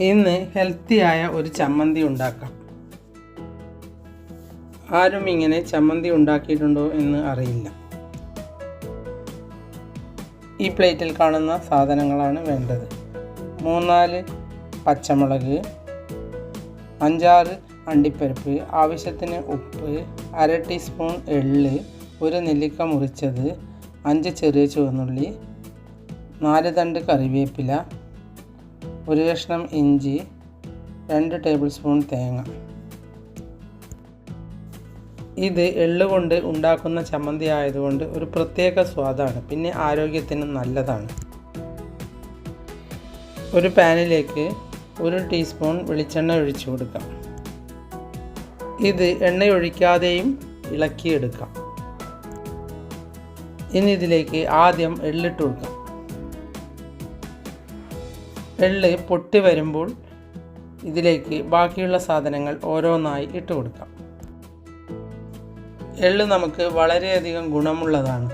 ഇന്ന് ഹെൽത്തിയായ ഒരു ചമ്മന്തി ഉണ്ടാക്കാം. ആരും ഇങ്ങനെ ചമ്മന്തി ഉണ്ടാക്കിയിട്ടുണ്ടോ എന്ന് അറിയില്ല. ഈ പ്ലേറ്റിൽ കാണുന്ന സാധനങ്ങളാണ് വേണ്ടത്. 3-4 പച്ചമുളക്, 5-6 അണ്ടിപ്പരിപ്പ്, ആവശ്യത്തിന് ഉപ്പ്, 1/2 ടീസ്പൂൺ എള്ള്, 1 നെല്ലിക്ക മുറിച്ചത്, 5 ചെറിയ ചുവന്നുള്ളി, 4 തണ്ട് കറിവേപ്പില, 1 കഷ്ണം ഇഞ്ചി, 2 ടേബിൾ സ്പൂൺ തേങ്ങ. ഇത് എള്ള് കൊണ്ട് ഉണ്ടാക്കുന്ന ചമ്മന്തി ആയതുകൊണ്ട് ഒരു പ്രത്യേക സ്വാദാണ്, പിന്നെ ആരോഗ്യത്തിന് നല്ലതാണ്. ഒരു പാനിലേക്ക് 1 ടീസ്പൂൺ വെളിച്ചെണ്ണ ഒഴിച്ചു കൊടുക്കാം. ഇത് എണ്ണയൊഴിക്കാതെയും ഇളക്കിയെടുക്കാം. ഇനി ഇതിലേക്ക് ആദ്യം എള്ളിട്ട് കൊടുക്കാം. എള്ള് പൊട്ടി വരുമ്പോൾ ഇതിലേക്ക് ബാക്കിയുള്ള സാധനങ്ങൾ ഓരോന്നായി ഇട്ട് കൊടുക്കാം. എള്ള് നമുക്ക് വളരെയധികം ഗുണമുള്ളതാണ്.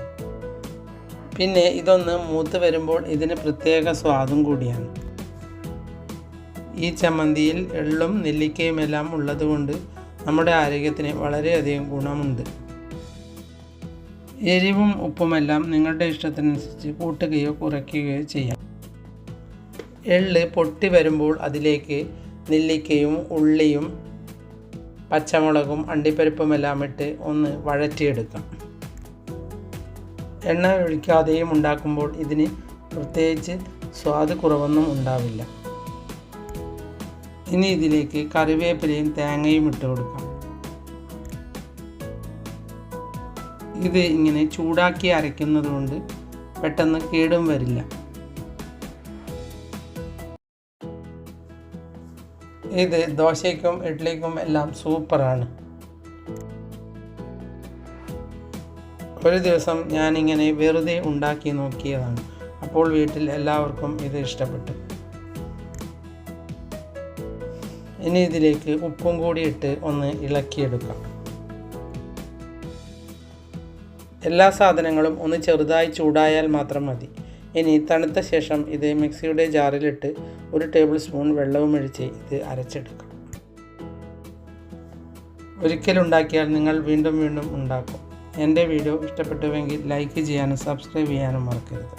പിന്നെ ഇതൊന്ന് മൂത്ത് വരുമ്പോൾ ഇതിന് പ്രത്യേക സ്വാദും കൂടിയാണ്. ഈ ചമ്മന്തിയിൽ എള്ളും നെല്ലിക്കയും എല്ലാം ഉള്ളതുകൊണ്ട് നമ്മുടെ ആരോഗ്യത്തിന് വളരെയധികം ഗുണമുണ്ട്. എരിവും ഉപ്പുമെല്ലാം നിങ്ങളുടെ ഇഷ്ടത്തിനനുസരിച്ച് കൂട്ടുകയോ കുറയ്ക്കുകയോ ചെയ്യാം. എള്ള് പൊട്ടി വരുമ്പോൾ അതിലേക്ക് നെല്ലിക്കയും ഉള്ളിയും പച്ചമുളകും അണ്ടിപ്പരിപ്പുമെല്ലാം ഇട്ട് ഒന്ന് വഴറ്റിയെടുക്കാം. എണ്ണ ഒഴിക്കാതെയും ഉണ്ടാക്കുമ്പോൾ ഇതിന് പ്രത്യേകിച്ച് സ്വാദ് കുറവൊന്നും ഉണ്ടാവില്ല. ഇനി ഇതിലേക്ക് കറിവേപ്പിലയും തേങ്ങയും ഇട്ട് കൊടുക്കാം. ഇത് ഇങ്ങനെ ചൂടാക്കി അരയ്ക്കുന്നത് കൊണ്ട് പെട്ടെന്ന് കേടും വരില്ല. ഇത് ദോശയ്ക്കും ഇഡ്ഡലിക്കും എല്ലാം സൂപ്പറാണ്. ഒരു ദിവസം ഞാനിങ്ങനെ വെറുതെ ഉണ്ടാക്കി നോക്കിയതാണ്. അപ്പോൾ വീട്ടിൽ എല്ലാവർക്കും ഇത് ഇഷ്ടപ്പെട്ടു. ഇനി ഇതിലേക്ക് ഉപ്പും കൂടി ഇട്ട് ഒന്ന് ഇളക്കിയെടുക്കാം. എല്ലാ സാധനങ്ങളും ഒന്ന് ചെറുതായി ചൂടായാൽ മാത്രം മതി. ഇനി തണുത്ത ശേഷം ഇത് മിക്സിയുടെ ജാറിലിട്ട് 1 ടേബിൾ സ്പൂൺ വെള്ളവും ഒഴിച്ച് ഇത് അരച്ചെടുക്കാം. ഒരിക്കലുണ്ടാക്കിയാൽ നിങ്ങൾ വീണ്ടും വീണ്ടും ഉണ്ടാക്കും. എൻ്റെ വീഡിയോ ഇഷ്ടപ്പെട്ടുവെങ്കിൽ ലൈക്ക് ചെയ്യാനും സബ്സ്ക്രൈബ് ചെയ്യാനും മറക്കരുത്.